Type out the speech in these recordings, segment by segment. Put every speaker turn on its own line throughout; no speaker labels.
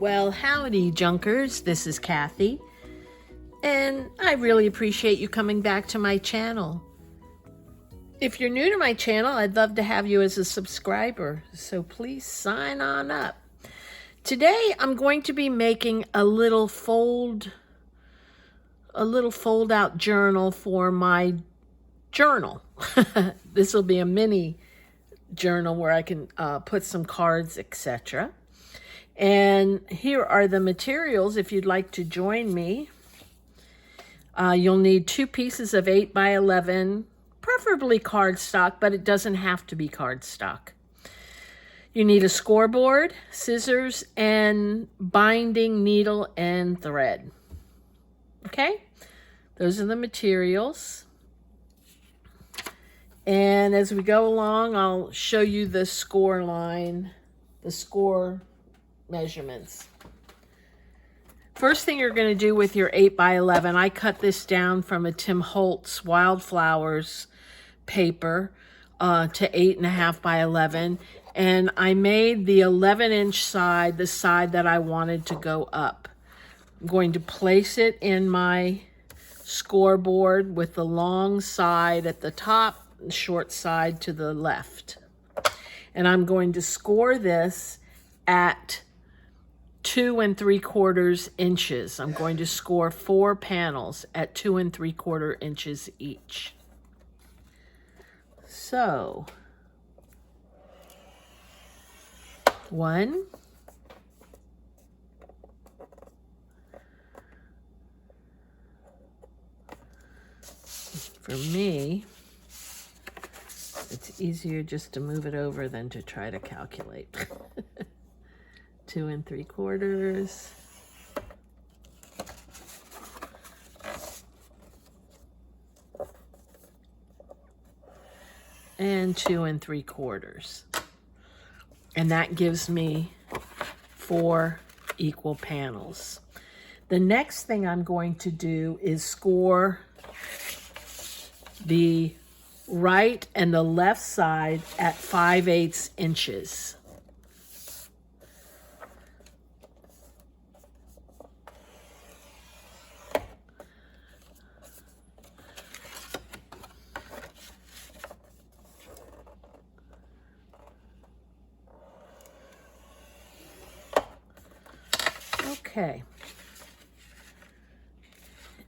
Well, howdy, Junkers. This is Kathy, and I really appreciate you coming back to my channel. If you're new to my channel, I'd love to have you as a subscriber, so please sign on up. Today, I'm going to be making a little fold-out journal for my journal. This will be a mini journal where I can put some cards, etc. And here are the materials if you'd like to join me. You'll need 2 pieces of 8 by 11, preferably cardstock, but it doesn't have to be cardstock. You need a scoreboard, scissors, and binding needle and thread. Okay, those are the materials. And as we go along, I'll show you the score line, the score measurements. First thing you're going to do with your 8 by 11, I cut this down from a Tim Holtz Wildflowers paper to 8.5 by 11, and I made the 11-inch side the side that I wanted to go up. I'm going to place it in my scoreboard with the long side at the top and short side to the left. And I'm going to score this at 2 3/4 inches. I'm going to score 4 panels at 2 3/4 inches each. So, 1, 2, for me, it's easier just to move it over than to try to calculate. 2 3/4. And 2 3/4. And that gives me 4 equal panels. The next thing I'm going to do is score the right and the left side at 5/8 inches. Okay,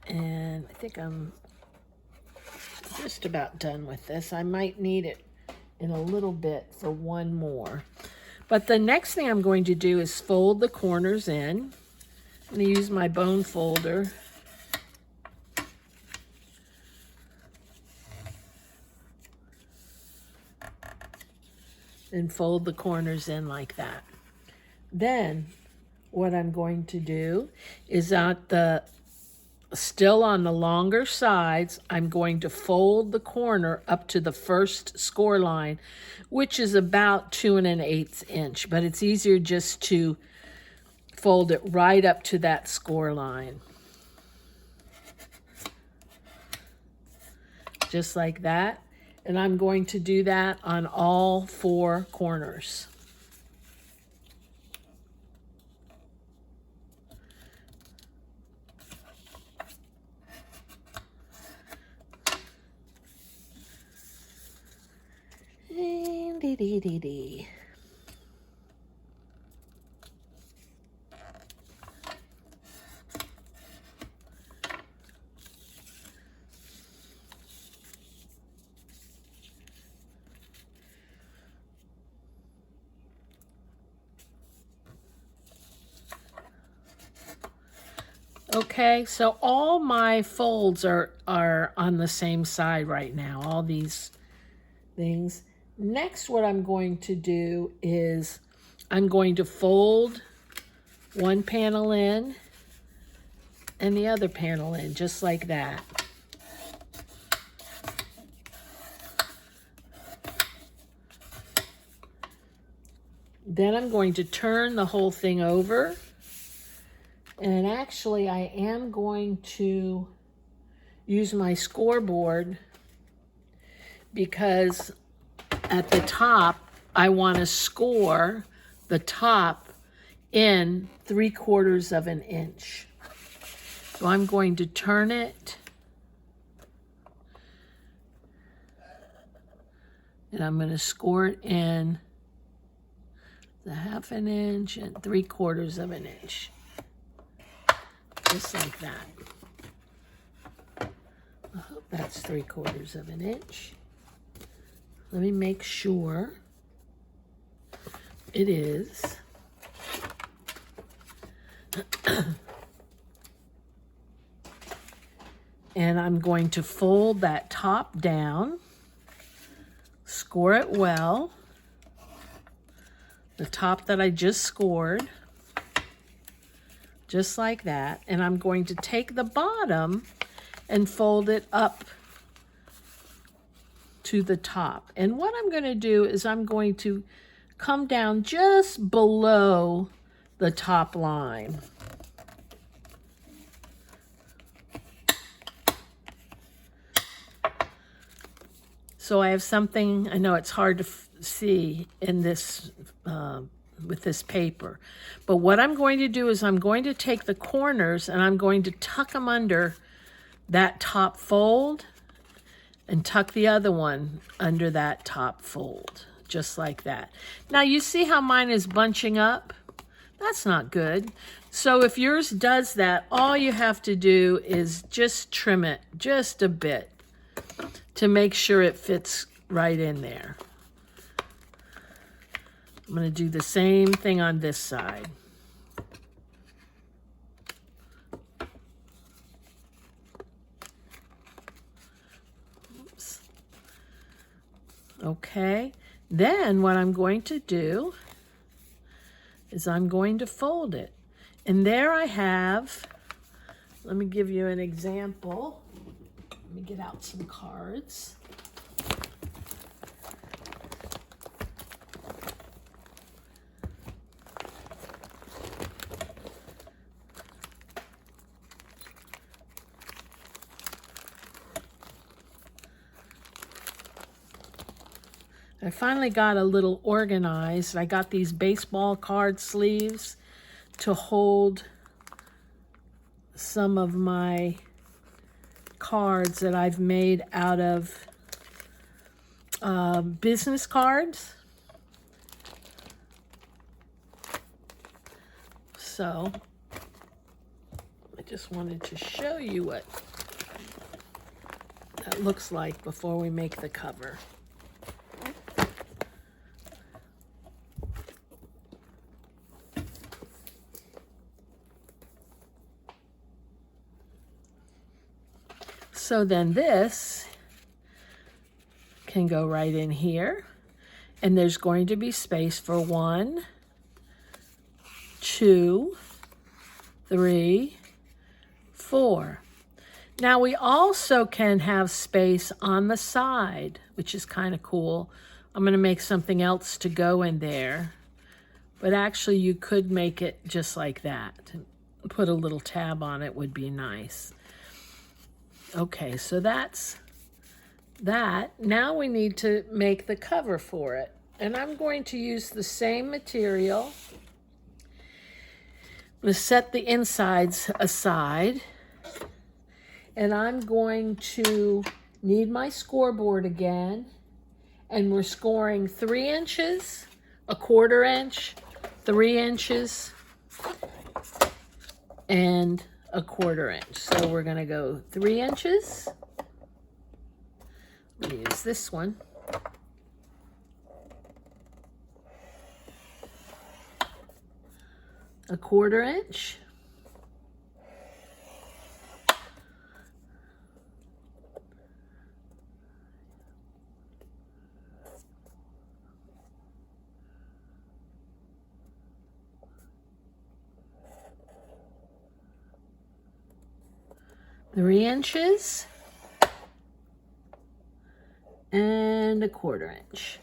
and I think I'm just about done with this. I might need it in a little bit for one more. But the next thing I'm going to do is fold the corners in. I'm going to use my bone folder. And fold the corners in like that. Then what I'm going to do is still on the longer sides, I'm going to fold the corner up to the first score line, which is about 2 1/8 inch, but it's easier just to fold it right up to that score line. Just like that. And I'm going to do that on all 4 corners. Okay, so all my folds are on the same side right now, all these things. Next, what I'm going to do is I'm going to fold one panel in and the other panel in, just like that. Then I'm going to turn the whole thing over. And actually, I am going to use my scoreboard because at the top, I want to score the top in 3/4 of an inch. So I'm going to turn it, and I'm going to score it in the 1/2 inch and 3/4 of an inch. Just like that. I hope that's 3/4 of an inch. Let me make sure it is. And I'm going to fold that top down, score it well, the top that I just scored, just like that. And I'm going to take the bottom and fold it up to the top. And what I'm going to do is I'm going to come down just below the top line. So I have something, I know it's hard to see in this, with this paper. But what I'm going to do is I'm going to take the corners and I'm going to tuck them under that top fold and tuck the other one under that top fold, just like that. Now you see how mine is bunching up? That's not good. So if yours does that, all you have to do is just trim it just a bit to make sure it fits right in there. I'm going to do the same thing on this side. Oops. Okay, then what I'm going to do is I'm going to fold it. And there I have, let me give you an example. Let me get out some cards. I finally got a little organized. I got these baseball card sleeves to hold some of my cards that I've made out of business cards. So I just wanted to show you what that looks like before we make the cover. So then this can go right in here, and there's going to be space for 1, 2, 3, 4. Now we also can have space on the side, which is kind of cool. I'm going to make something else to go in there, but actually you could make it just like that. Put a little tab on it would be nice. Okay, so that's that. Now we need to make the cover for it. And I'm going to use the same material. I'm going to set the insides aside. And I'm going to need my scoreboard again. And we're scoring 3 inches, 1/4 inch, 3 inches, and 1/4 inch. So we're going to go 3 inches. I'm going to use this one. A 1/4 inch. Three inches and 1/4 inch.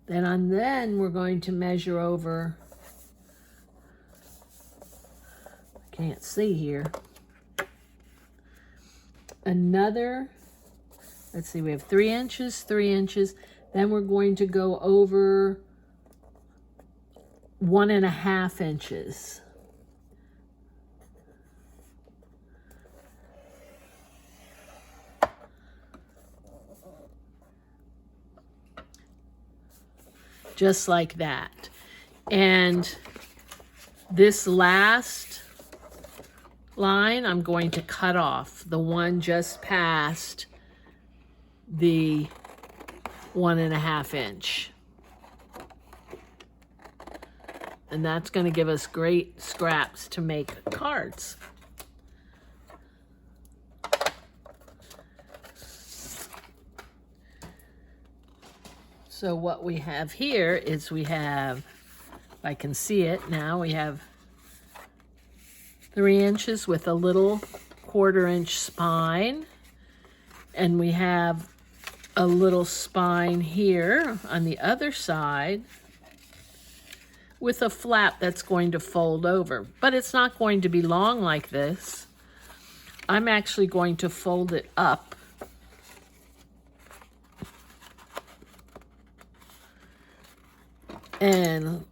Then we're going to measure over, I can't see here, another, let's see, we have 3 inches, 3 inches. Then we're going to go over 1.5 inches. Just like that. And this last line I'm going to cut off, the one just past the 1.5 inch. And that's going to give us great scraps to make cards. So what we have here is we have, if I can see it now, we have 3 inches with a little 1/4 inch spine. And we have a little spine here on the other side with a flap that's going to fold over. But it's not going to be long like this. I'm actually going to fold it up. And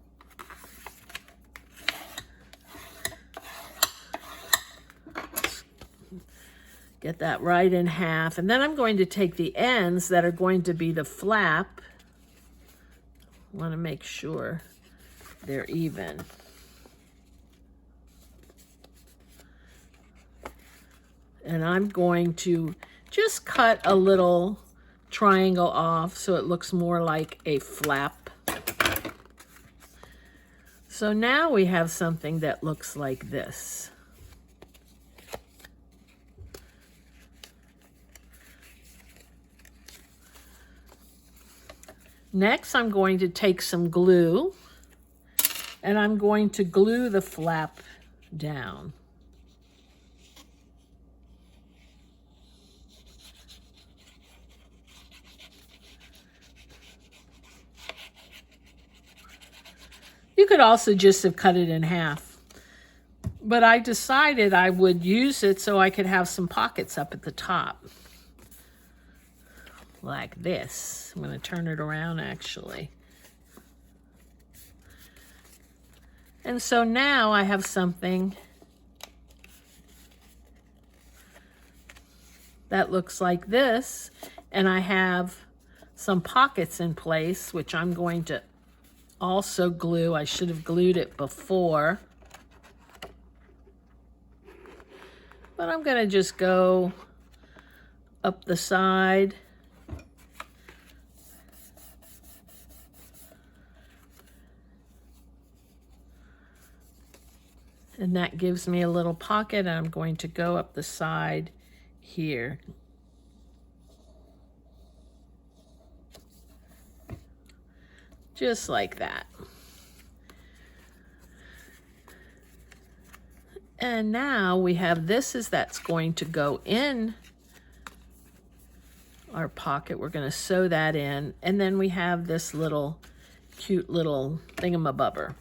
get that right in half. And then I'm going to take the ends that are going to be the flap. I want to make sure they're even. And I'm going to just cut a little triangle off so it looks more like a flap. So now we have something that looks like this. Next, I'm going to take some glue and I'm going to glue the flap down. You could also just have cut it in half, but I decided I would use it so I could have some pockets up at the top, like this. I'm going to turn it around actually. And so now I have something that looks like this, and I have some pockets in place, which I'm going to also glue. I should have glued it before, but I'm going to just go up the side. And that gives me a little pocket, and I'm going to go up the side here. Just like that. And now we have that's going to go in our pocket. We're going to sew that in. And then we have this little cute little thingamabobber.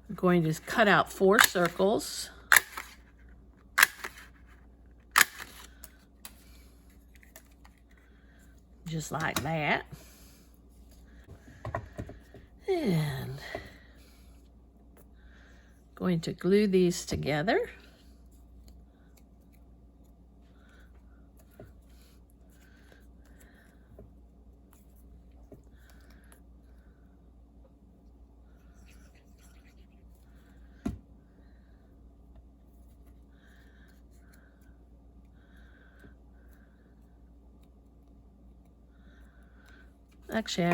I'm going to cut out 4 circles. Just like that. And going to glue these together. Actually,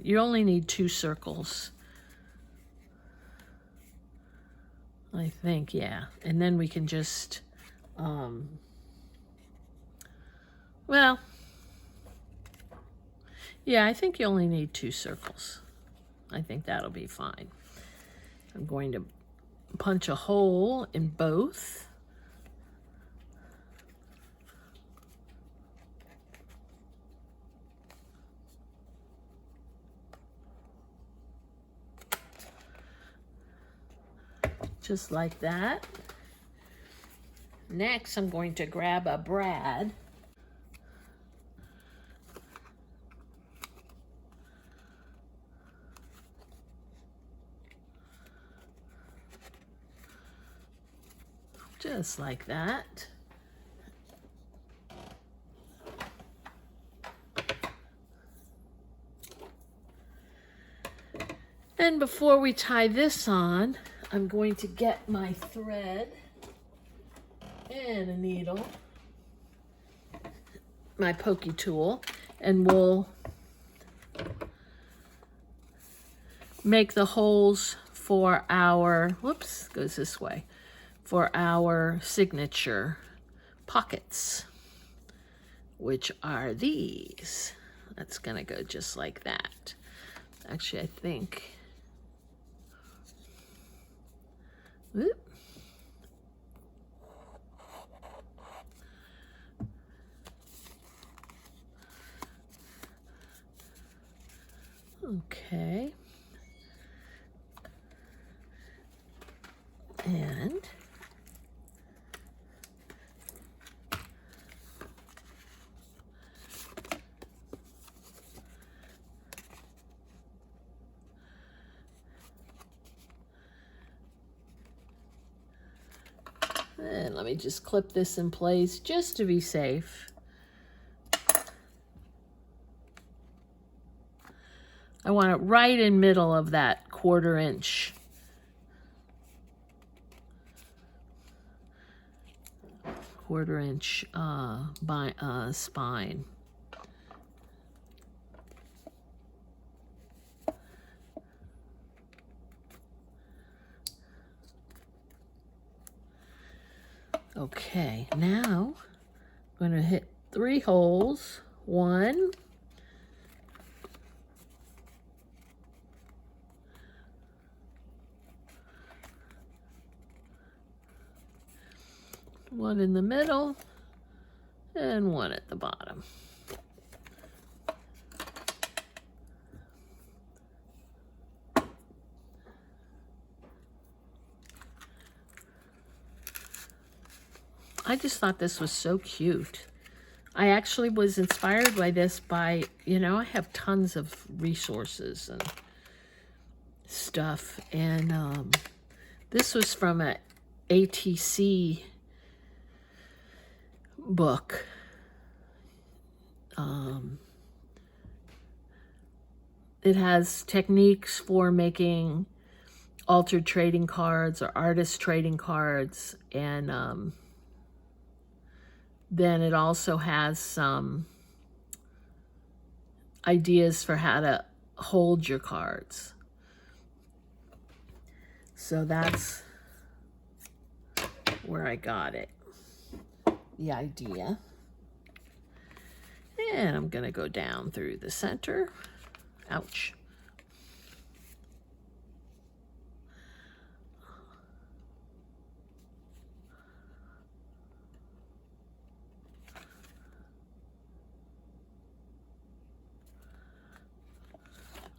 you only need 2 circles. I think, yeah. And then we can just, well, yeah, I think you only need 2 circles. I think that'll be fine. I'm going to punch a hole in both. Just like that. Next, I'm going to grab a brad. Just like that. And before we tie this on, I'm going to get my thread and a needle, my pokey tool, and we'll make the holes for our, whoops, goes this way, for our signature pockets, which are these. That's gonna go just like that. Actually, I think, whoop. Okay. And let me just clip this in place just to be safe. I want it right in middle of that 1/4 inch. Spine. Okay, now I'm going to hit 3 holes. 1, 1 in the middle, and 1 at the bottom. I just thought this was so cute. I actually was inspired by this by, you know, I have tons of resources and stuff, and this was from a ATC book. It has techniques for making altered trading cards or artist trading cards, and then it also has some ideas for how to hold your cards. So that's where I got it, the idea. And I'm gonna go down through the center. Ouch.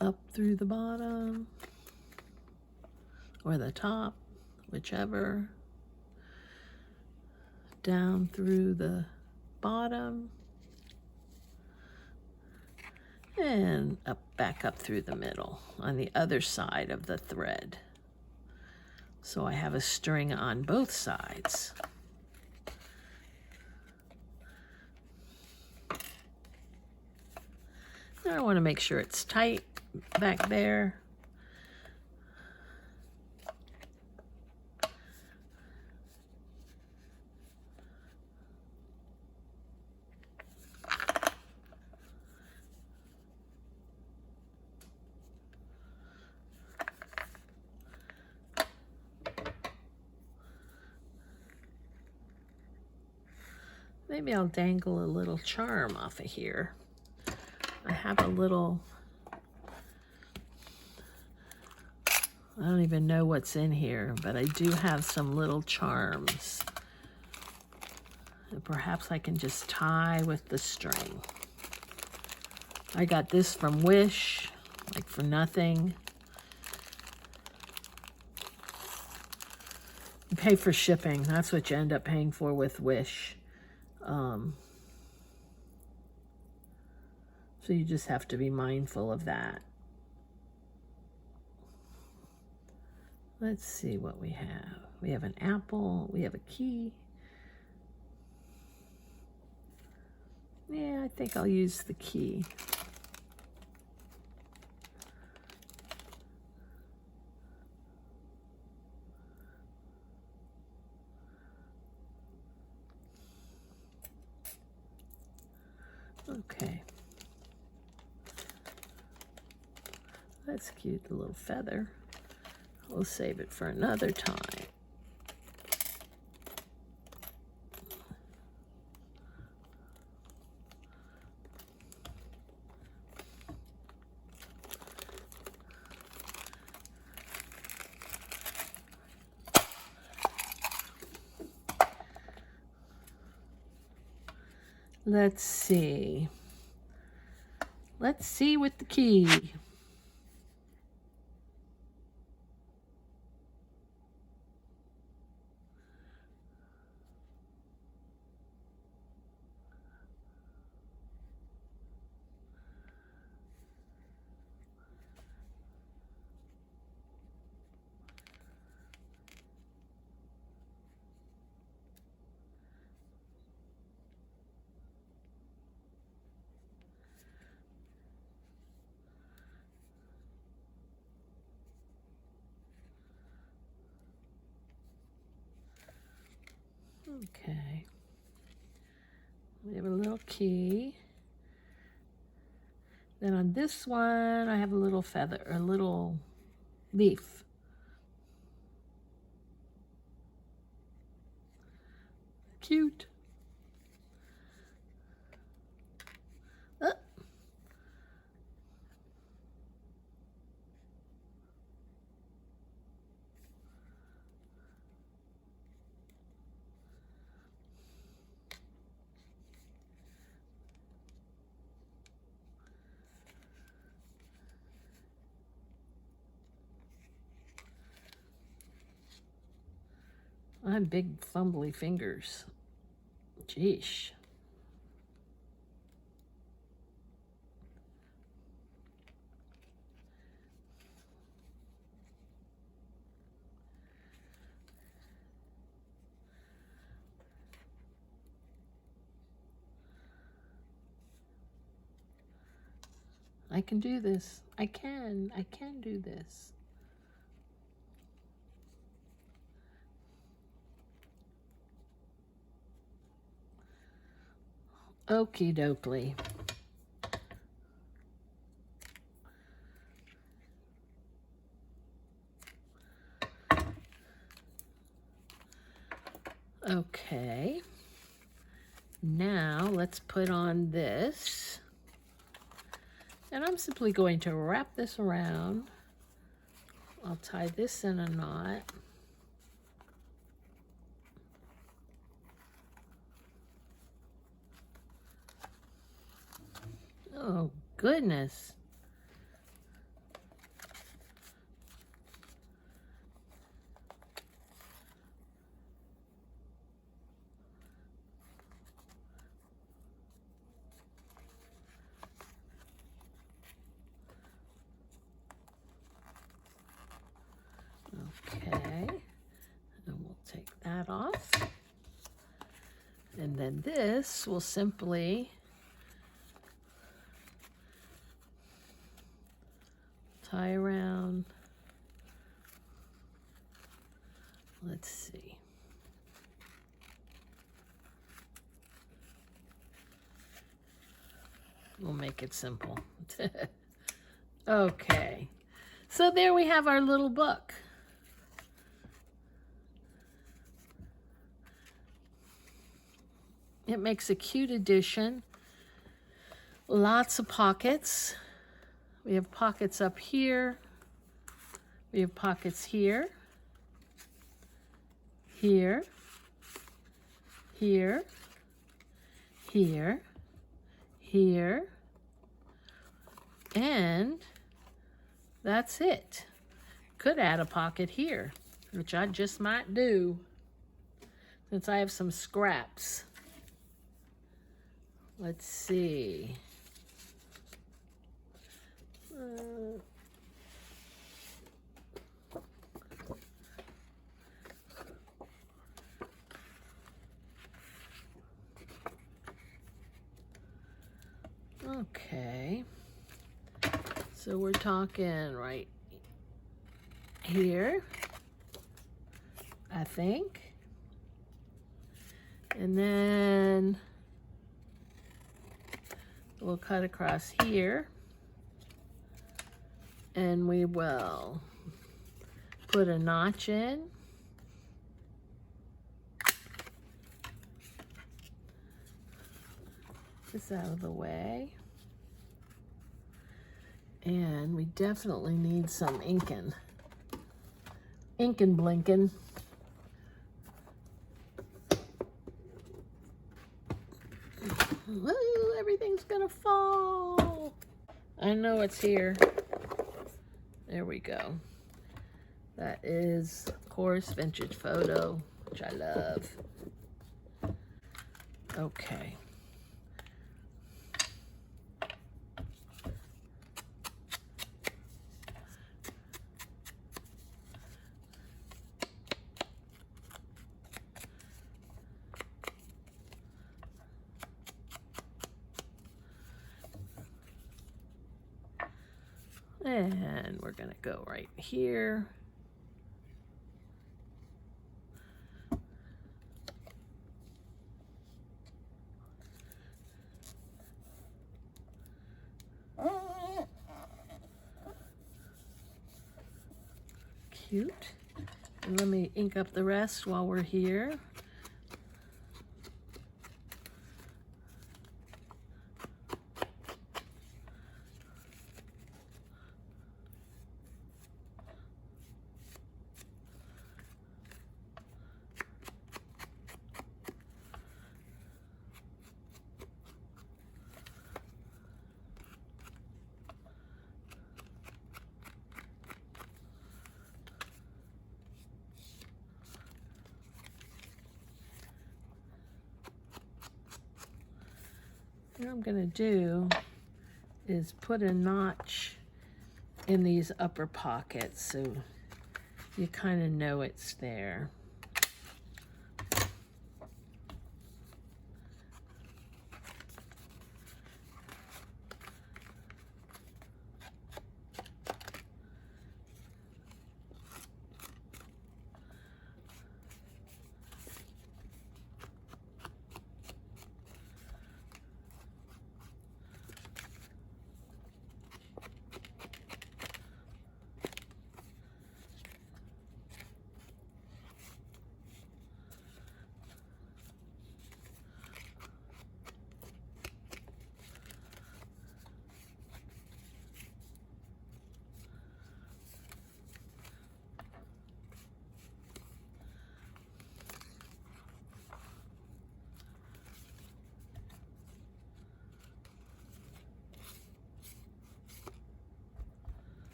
Up through the bottom, or the top, whichever. Down through the bottom, and up, back up through the middle on the other side of the thread. So I have a string on both sides. Now I want to make sure it's tight back there. Maybe I'll dangle a little charm off of here. I have a little, I don't even know what's in here, but I do have some little charms. And perhaps I can just tie with the string. I got this from Wish, like for nothing. You pay for shipping. That's what you end up paying for with Wish. So you just have to be mindful of that. Let's see what we have. We have an apple. We have a key. Yeah, I think I'll use the key. Okay. That's cute, the little feather. We'll save it for another time. Let's see. Let's see with the key. Okay. We have a little key. Then on this one, I have a little feather, a little leaf. Cute. Oh. I have big fumbly fingers. Jeesh. I can do this. I can do this. Okie dokie. Okay. Now let's put on this. And I'm simply going to wrap this around. I'll tie this in a knot. Oh, goodness. Okay, and we'll take that off. And then this will simply tie around. Let's see. We'll make it simple. Okay, so there we have our little book. It makes a cute addition. Lots of pockets. We have pockets up here. We have pockets here, here, here, here, here, and that's it. Could add a pocket here, which I just might do since I have some scraps. Let's see. Okay. So we're talking right here, I think. And then we'll cut across here. And we will put a notch in. This out of the way. And we definitely need some inking. Inking blinking. Woo, everything's gonna fall. I know it's here. There we go. That is, of course, vintage photo, which I love. Okay. And we're gonna go right here. Cute. And let me ink up the rest while we're here. What I'm gonna do is put a notch in these upper pockets so you kind of know it's there.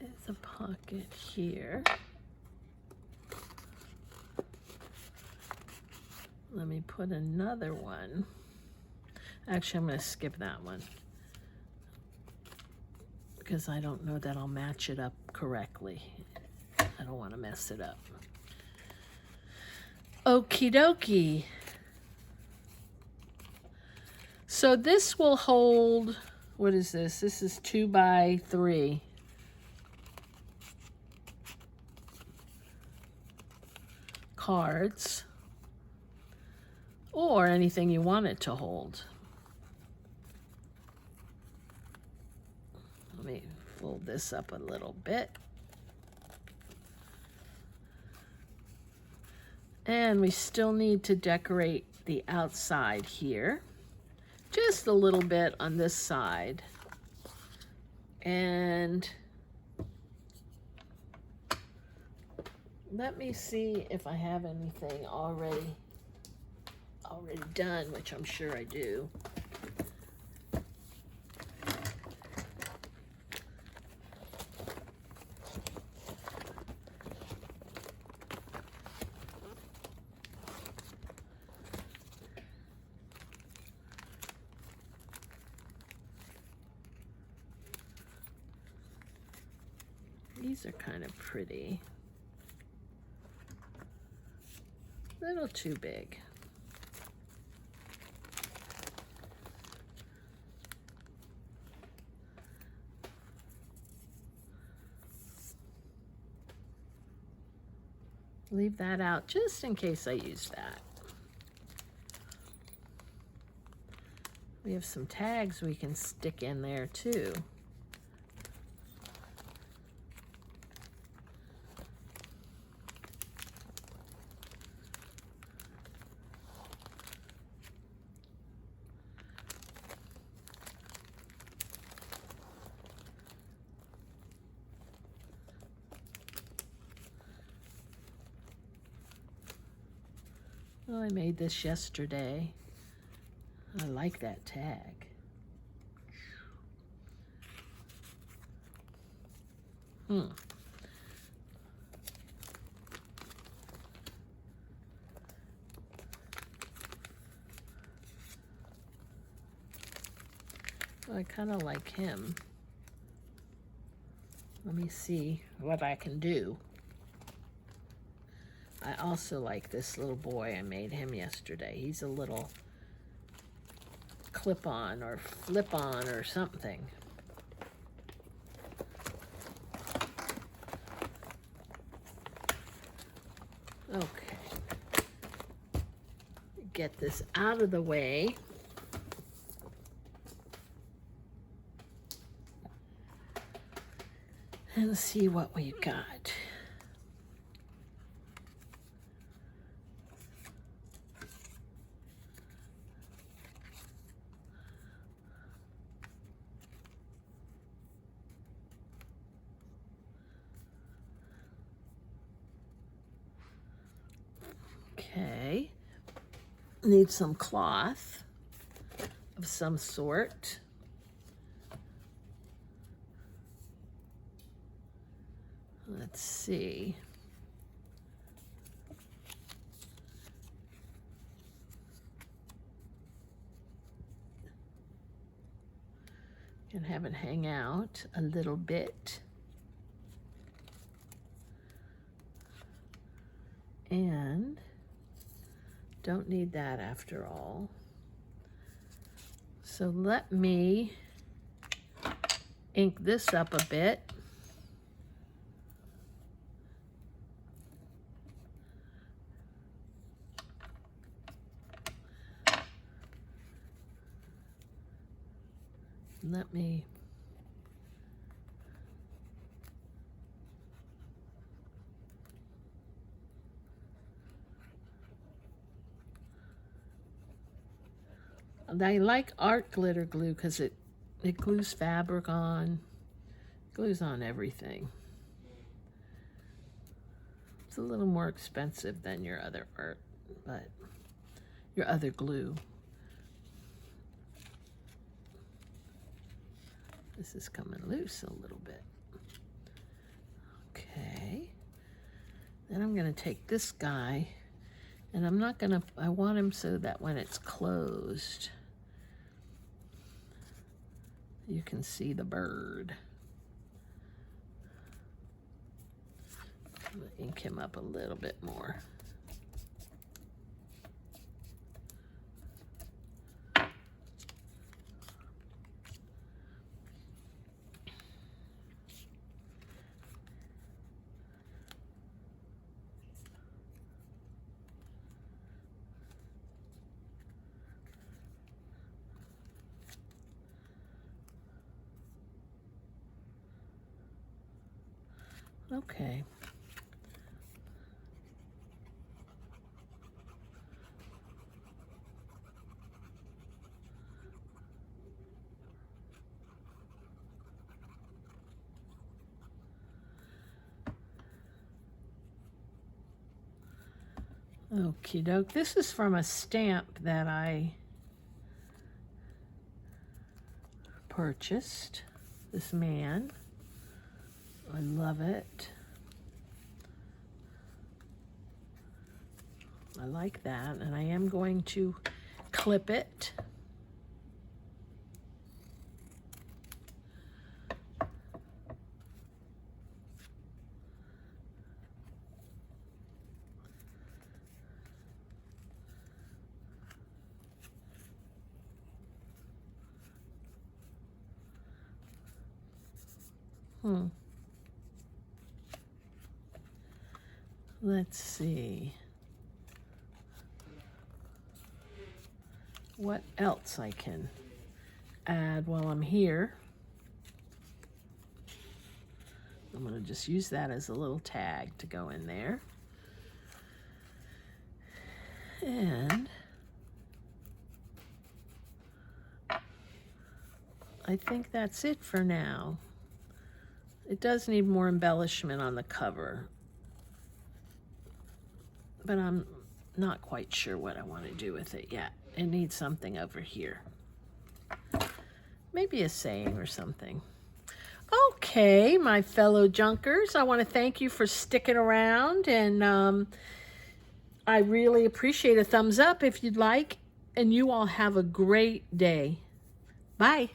There's a pocket here. Let me put another one. Actually, I'm going to skip that one because I don't know that I'll match it up correctly. I don't want to mess it up. Okie dokie. So this will hold, what is this? This is 2 by 3. Cards, or anything you want it to hold. Let me fold this up a little bit. And we still need to decorate the outside here. Just a little bit on this side. And let me see if I have anything already done, which I'm sure I do. These are kind of pretty. A little too big. Leave that out just in case I use that. We have some tags we can stick in there too. Oh, I made this yesterday. I like that tag. I kind of like him. Let me see what I can do. I also like this little boy. I made him yesterday. He's a little clip-on or flip-on or something. Okay. Get this out of the way. And see what we got. Okay, need some cloth of some sort. Let's see. Can have it hang out a little bit. And don't need that after all. So let me ink this up a bit. Let me I like art glitter glue because it glues fabric on, glues on everything. It's a little more expensive than your other art, but your other glue. This is coming loose a little bit. Okay. Then I'm going to take this guy, and I'm not going to, I want him so that when it's closed, you can see the bird. I'm going to ink him up a little bit more. Okay. Okie doke. This is from a stamp that I purchased. This man. I love it. I like that, and I am going to clip it. Let's see. What else I can add while I'm here. I'm going to just use that as a little tag to go in there. And I think that's it for now. It does need more embellishment on the cover, but I'm not quite sure what I want to do with it yet. It needs something over here. Maybe a saying or something. Okay, my fellow junkers, I want to thank you for sticking around, and I really appreciate a thumbs up if you'd like, and you all have a great day. Bye.